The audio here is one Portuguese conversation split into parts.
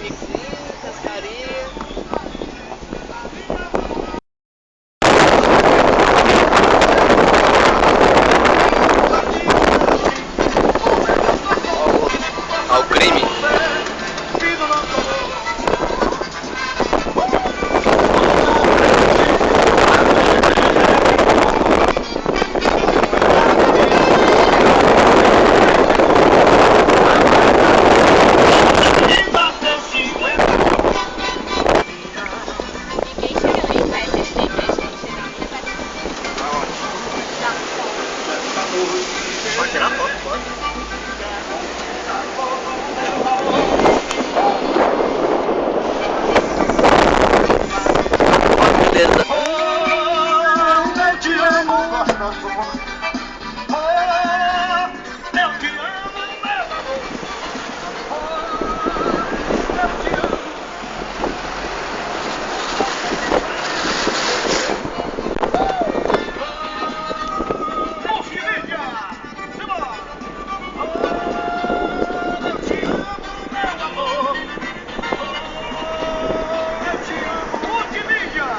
piqueniquezinho, pescaria. Ao crime. Pode tirar foto, pode. Beleza. Eu te amo, gostoso. Eu te amo, meu amor. Eu te amo. Multimídia! Simbora! Eu te amo, meu amor. Eu te amo, multimídia!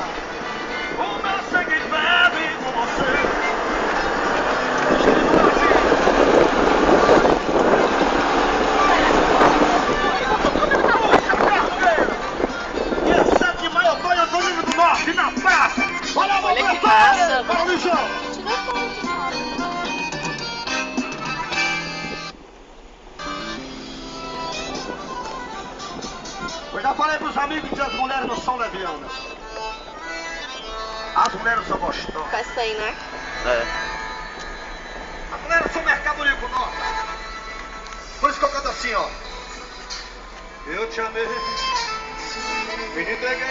O meu sangue bebe com você. Dia 7 de maio, Antônio do Rio do Norte, na praça. Olha Olha que massa. Bora, Luizão. Tira foto, cara. Eu já falei pros amigos que as mulheres não são levianas. As mulheres são gostosas. Festa aí, né? É. As mulheres são mercadoria com nós. Por isso que eu canto assim, ó. Eu te amei, me entreguei.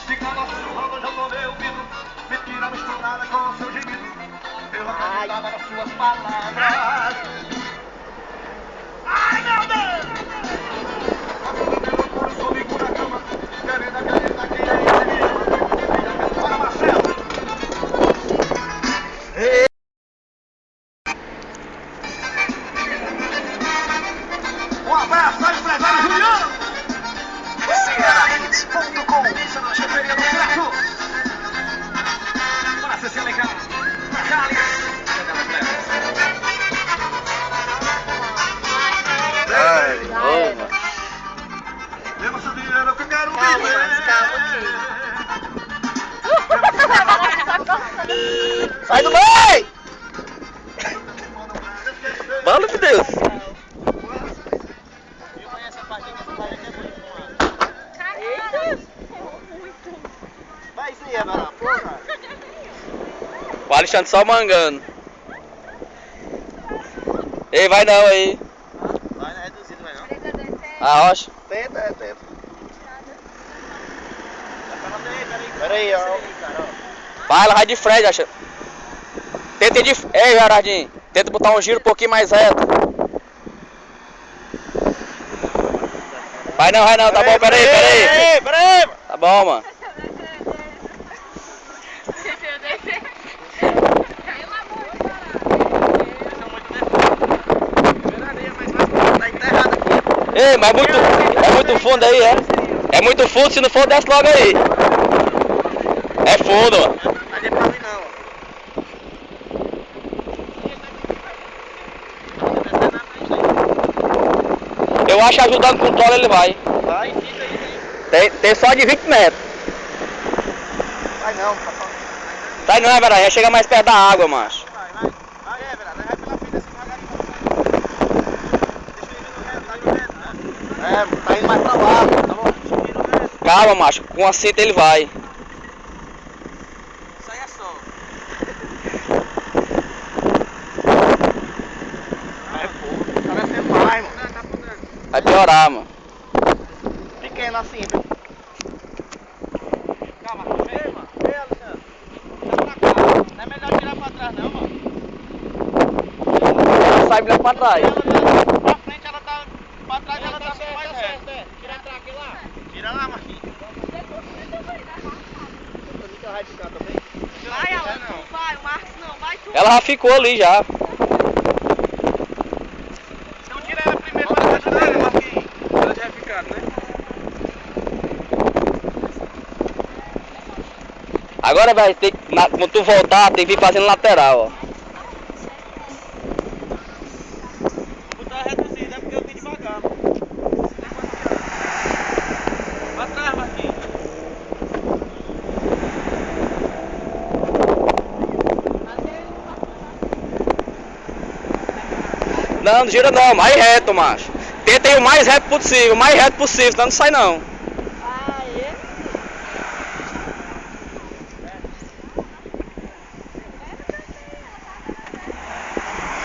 Fica nosso rolo, já tomei o vidro. Mentira misturada com o seu gemido. Eu acreditava nas suas palavras. Ai, meu Deus! Por isso amigo na cama. Querida, quem é esse me ama? Bora, Marcelo! Um abraço aí, empresário Juliano! CearaHits.com. Você não tinha feriado certo? Bora, Cecília, legal! Pra Carlos! Ai, ô, mano. Leva seu dinheiro que eu quero Calma, viver. mas calma Sai do meio! Mano de Deus! Vai isso aí, Ana, porra. O Alexandre só mangando. Ei, vai não aí. Vai, não é reduzido, vai não. Ah, rocha. Tenta. Pera aí, ó. Vai, ela vai de frente, acha. Tenta ir de. Ei, Gerardinho. Tenta botar um giro um pouquinho mais reto. Vai não, tá bom, pera aí. Peraí. Tá bom, mano. Ei, mas é muito fundo aí, é? É muito fundo, se não for, desce logo aí. É fundo, mano. Mas é pra mim não, Eu acho ajudando com o tolo ele vai. Vai, fica aí. Tem só de 20 metros. Vai não, papai. Sai não, é verdade, já chega mais perto da água, macho. Vai, é verdade, vai pela frente assim devagarinho. Deixa eu ir no reto, tá indo reto, né? É, tá indo mais pra lá, tá bom? Deixa eu ir no reto. Calma, macho, com a cinta ele vai. Isso aí é só. É pouco, tá descendo mais, mano. Vai piorar, mano. Pequeno assim, viu? Calma, vem, mano. Vem, Alexandre. Tá pra cá. Não é melhor tirar pra trás, não, mano. Sai lá pra trás. Ela pra frente, ela tá. Pra trás, ela tá mais reto. Tira pra aqui lá. Tira lá, Marquinhos. Você vai ficar também? Vai, Alan, não vai, o Marcos não, vai tu. Ela já ficou ali já. Então tira ela primeiro pra ajudar. Agora vai ter que, quando tu voltar, tem que vir fazendo lateral, ó. Vou botar reduzida, é porque eu vim devagar. Atrás, Marquinhos. Não gira não, mais reto, macho. Tenta ir o mais reto possível, senão não sai não.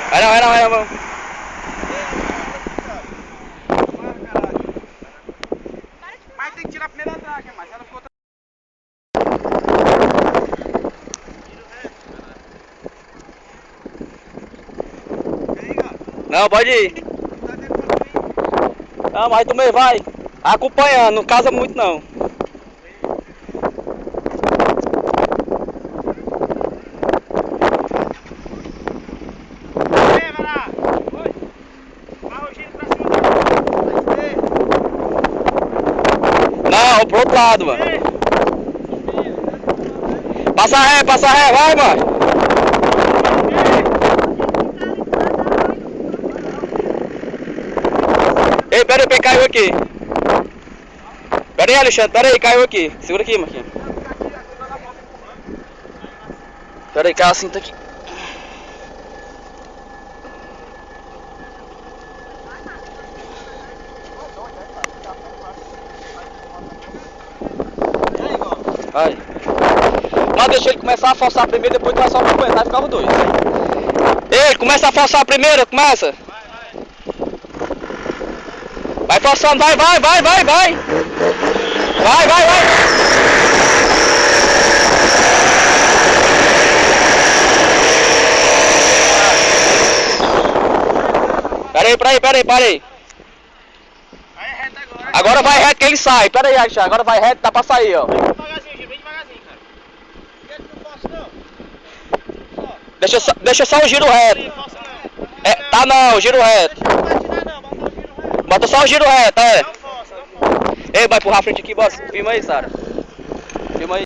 Vai não. Mas tem que tirar a primeira atrás, mas ela ficou... Não, pode ir. Não, mas tu mesmo vai acompanhando, não casa muito não. Não, pro outro lado, mano. Passa ré, vai, mano. Ei, pera aí, caiu aqui. Pera aí, Alexandre, caiu aqui. Segura aqui, Marquinhos. Pera aí, caiu a cinta aqui. Vai. Mas deixa ele começar a forçar primeiro, depois tu vai só aguentar e ficar os dois. Ei, começa a forçar primeiro, começa. Vai forçando, vai. Vai. Pera aí. Agora vai reto que ele sai. Pera aí, Alexandre, agora vai reto, dá pra sair, ó. Bem devagarzinho, cara. Não posso não. Deixa só o giro reto. É, tá não, giro reto. Bota só o giro reto, é. Não força. Ei, vai empurrar a frente aqui, bota. Filma aí, Sara. Filma aí.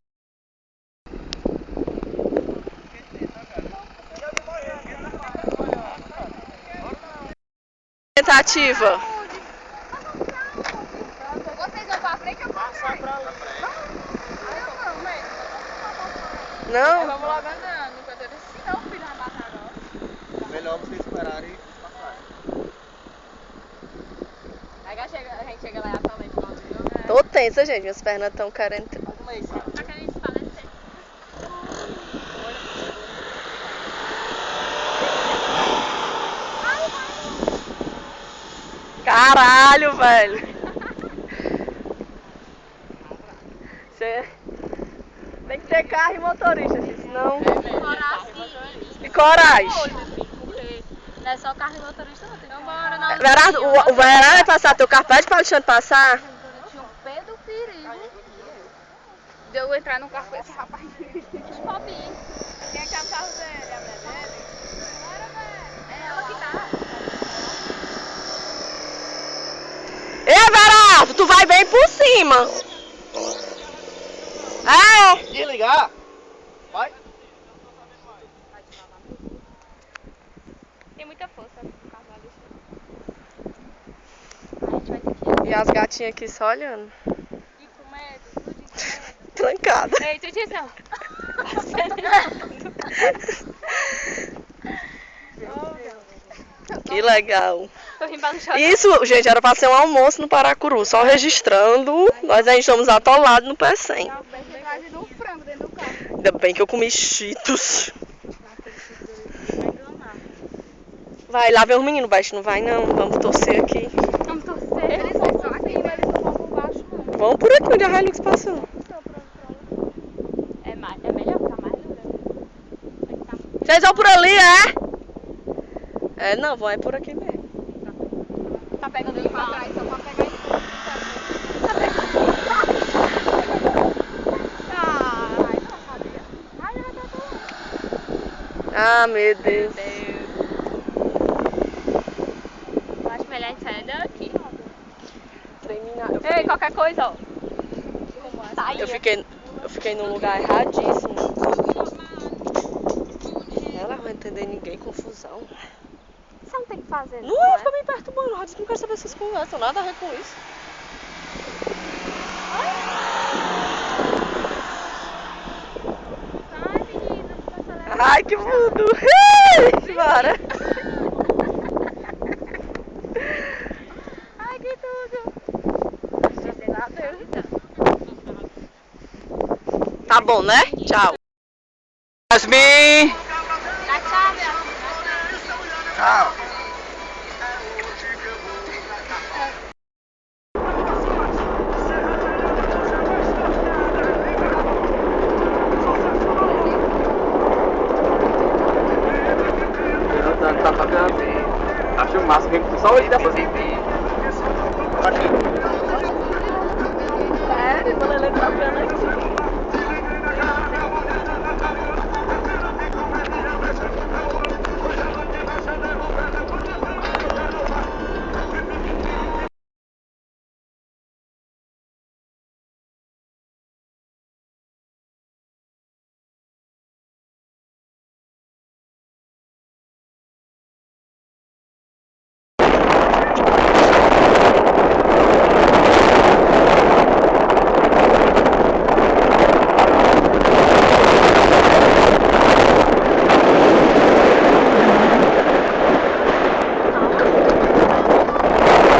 Tentativa. Vocês vão pra frente ou pra trás? Não? Vamos logo andando, enquanto eles se não, filho, vai matar agora. Melhor vocês esperarem passar. Aí a gente chega lá e atualmente no avião, né? Tô tensa, gente. Minhas pernas estão querendo. Tá querendo espalhacer. Caralho, velho. Você tem que ter carro e motorista, assim, senão. E coragem. Porque não é só carro e motorista, não. Então bora, não. Verado, o Verado vai passar teu carro, pede pra Alexandre passar. Tinha um pé do perigo de eu entrar no carro com esse rapaz. Esse pobinho. Quem é que é o carro dele? A mulher dele? É ela que tá. Ei, Verado, tu vai bem por cima. É. Desligar. Vai. Tem muita força no carro ali. A gente vai ter que E as gatinhas aqui só olhando. ir com medo, tudo de medo. Trancada. Ei, Titição. Que legal. Tô rindo pra não chorar. Isso, gente, era pra ser um almoço no Paracuru, só registrando. Nós ainda estamos atolados no P100. No frango dentro do carro. Ainda bem que eu comi Cheetos. Vai, lá vem os meninos, baixo não vai não. Vamos torcer aqui. Vamos torcer. Eles vão só aqui, mas eles não vão por baixo, não. Vamos por aqui onde a Hilux passou. É melhor ficar mais dura. Vocês vão por ali, é? É, não, vão é por aqui mesmo. Tá pegando ele pra trás, só pra pegar em cima. Ai, não sabia. Ai, já vai estar Ah, meu Deus. Eu acho melhor a gente sair daqui. Terminar. Ei, qualquer coisa, ó. Eu fiquei Eu fiquei no lugar erradíssimo. Ela não vai entender ninguém, confusão. Você não tem que fazer, Não, fica me perturbando. Eu disse que não quero saber essas conversas, nada a ver com isso. Ai, menina, você tá levando. Ai, que mundo! Bora! Ai, que tudo. Tá bom, né? Tchau. Yasmin! Dá tchau, meu amor. Tchau. Tá tocando. Acho o máximo só hoje dessas Sério, vou ler tá vendo aqui.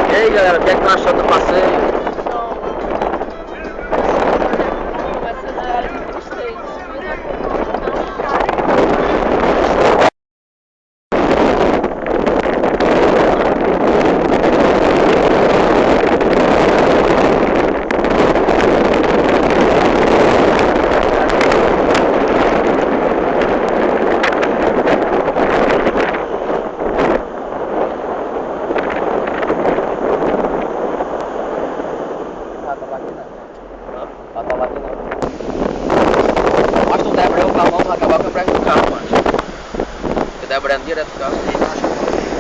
E aí galera, o que é que tá achando do passeio? Mas tu debra o carro, vamos acabar com o breque do carro, mano. Se debrando direto do carro, não acha.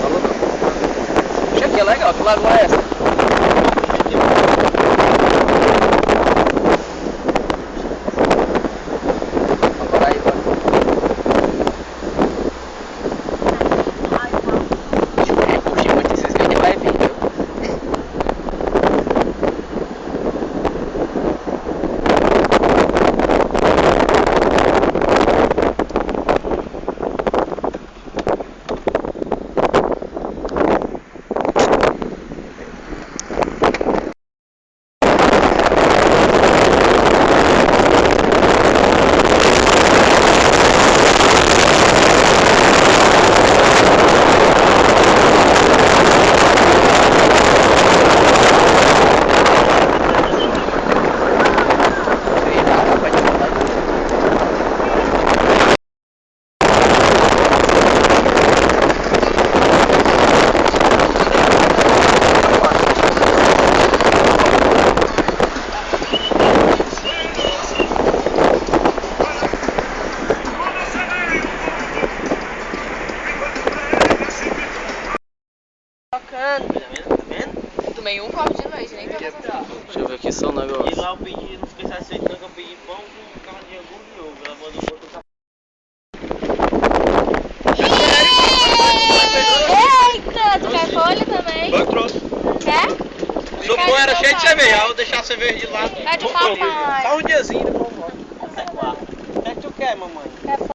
Falou não. Achei que é legal, que lagoa é essa? Agora aí, mano. Puxei muito esses que ele vai vir, viu? Tomei um copo de leite, nem tem essa. Deixa eu ver aqui só um E negócio. lá eu pedi, não fiquei satisfeito, eu pedi pão com carne de angu e ovo. Ela mandou outro café. Eita, tu quer folha também? Eu trouxe. Quer? Seu pão era cheio de cerveja, eu vou deixar a cerveja de lado. Pede papai. Só um diazinho, depois eu volto. O que é que tu quer, mamãe?